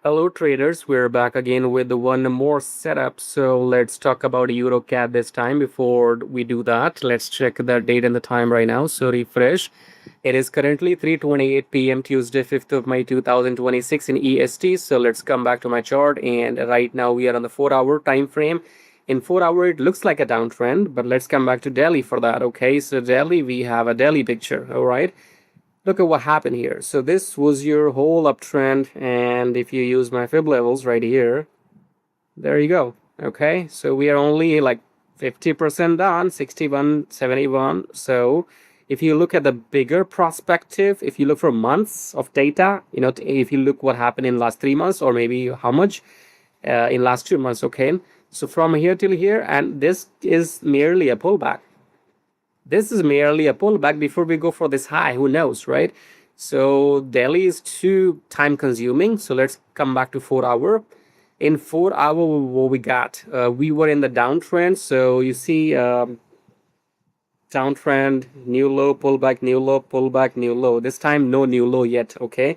Hello traders, we're back again with one more setup. So let's talk about EURCAD this time. Before we do that, let's check the date and the time right now. So refresh. It is currently 3:28 p.m. Tuesday, 5th of May 2026 in EST. So let's come back to my chart, and right now we are on the 4-hour time frame. In 4 hour it looks like a downtrend, but let's come back to daily for that. Okay, so daily, we have a daily picture. All right, look at what happened here. So this was your whole uptrend, and if you use my fib levels right here, there you go. Okay, so we are only like 50% done, 61, 71. So if you look at the bigger perspective, if you look for months of data, if you look what happened in last 3 months, or maybe how much in last 2 months. Okay, so from here till here, and this is merely a pullback. This is merely a pullback before we go for this high. Who knows, right? So daily is too time consuming. So let's come back to 4 hour. In 4 hour, what we got? We were in the downtrend. So you see, downtrend, new low, pullback, new low, pullback, new low. This time, no new low yet. Okay.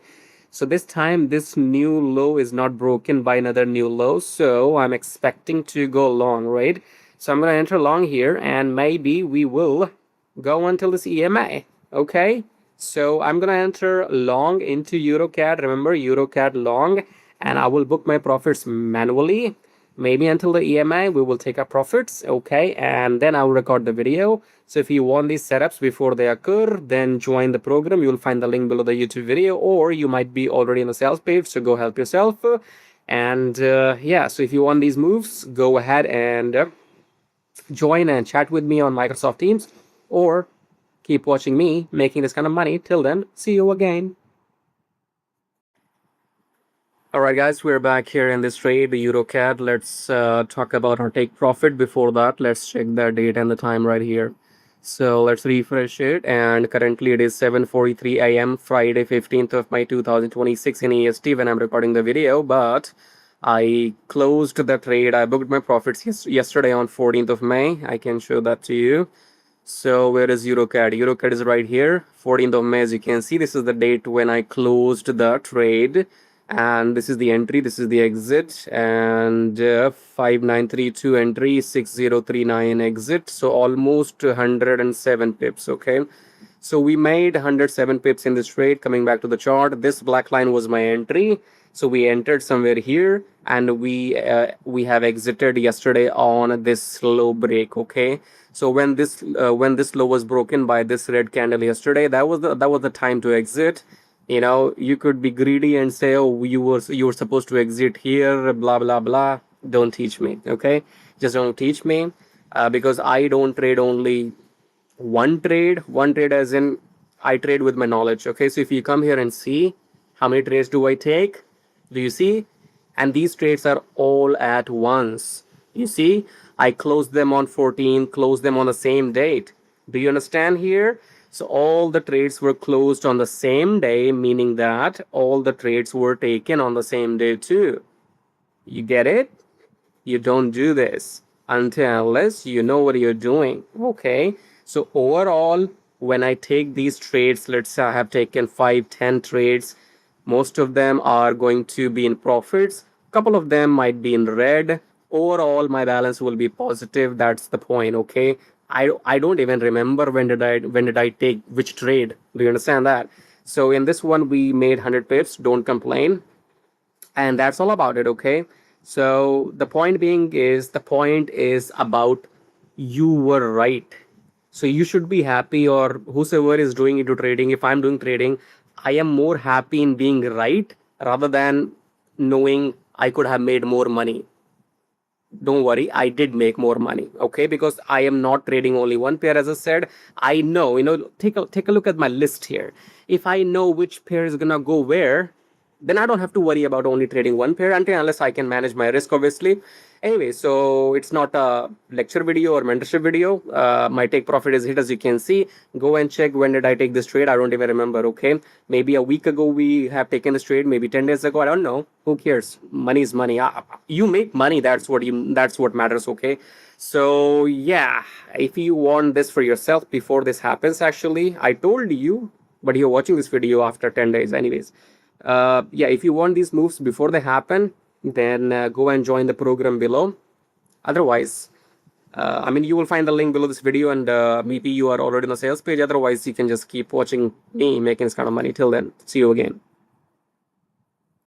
So this time, this new low is not broken by another new low. So I'm expecting to go long, right? So I'm going to enter long here, and maybe we will go until this EMA. Okay. So I'm going to enter long into EURCAD. Remember, EURCAD long, and I will book my profits manually. Maybe until the EMA, we will take our profits. Okay. And then I will record the video. So if you want these setups before they occur, then join the program. You will find the link below the YouTube video, or you might be already on the sales page. So go help yourself. And yeah, so if you want these moves, go ahead and join and chat with me on Microsoft Teams, or keep watching me making this kind of money. Till then, see you again. All right, guys, we're back here in this trade, the EURCAD. Let's talk about our take profit. Before that, let's check the date and the time right here. So let's refresh it, and currently it is 7:43 a.m. Friday, 15th of May 2026 in EST when I'm recording the video. But I closed the trade. I booked my profits yesterday on 14th of May. I can show that to you. So where is EURCAD? EURCAD is right here, 14th of May. As you can see, this is the date when I closed the trade, and this is the entry, this is the exit, and 5932 entry, 6039 exit. So almost 107 pips. Okay, so we made 107 pips in this trade. Coming back to the chart, this black line was my entry. So we entered somewhere here, and we have exited yesterday on this low break. Okay, so when this low was broken by this red candle yesterday, that was the time to exit. You could be greedy and say, oh, you were supposed to exit here, blah blah blah. Don't teach me. Okay, just don't teach me, because I don't trade only one trade, as in I trade with my knowledge. Okay, so if you come here and see how many trades do I take, do you see? And these trades are all at once. You see, I closed them on 14, closed them on the same date. Do you understand here? So all the trades were closed on the same day, meaning that all the trades were taken on the same day too. You get it? You don't do this unless you know what you're doing. Okay, so overall, when I take these trades, let's say I have taken 5-10 trades, most of them are going to be in profits, a couple of them might be in red. Overall, my balance will be positive. That's the point. Okay, I don't even remember when did I take which trade. Do you understand that? So in this one, we made 100 pips. Don't complain, and that's all about it. Okay, so the point is about you were right. So you should be happy, or whosoever is doing into trading, if I'm doing trading, I am more happy in being right rather than knowing I could have made more money. Don't worry, I did make more money. Okay, because I am not trading only one pair. As I said, I know, take a look at my list here. If I know which pair is gonna go where, then I don't have to worry about only trading one pair, unless I can manage my risk, obviously. Anyway, so it's not a lecture video or mentorship video. My take profit is hit, as you can see. Go and check when did I take this trade. I don't even remember. Okay, maybe a week ago we have taken this trade, maybe 10 days ago. I don't know. Who cares? Money is money. You make money. That's what matters. Okay, so yeah, if you want this for yourself before this happens, actually I told you, but you're watching this video after 10 days anyways. Yeah, if you want these moves before they happen, then go and join the program below. Otherwise, I mean, you will find the link below this video, and maybe you are already on the sales page. Otherwise, you can just keep watching me making this kind of money. Till then, see you again.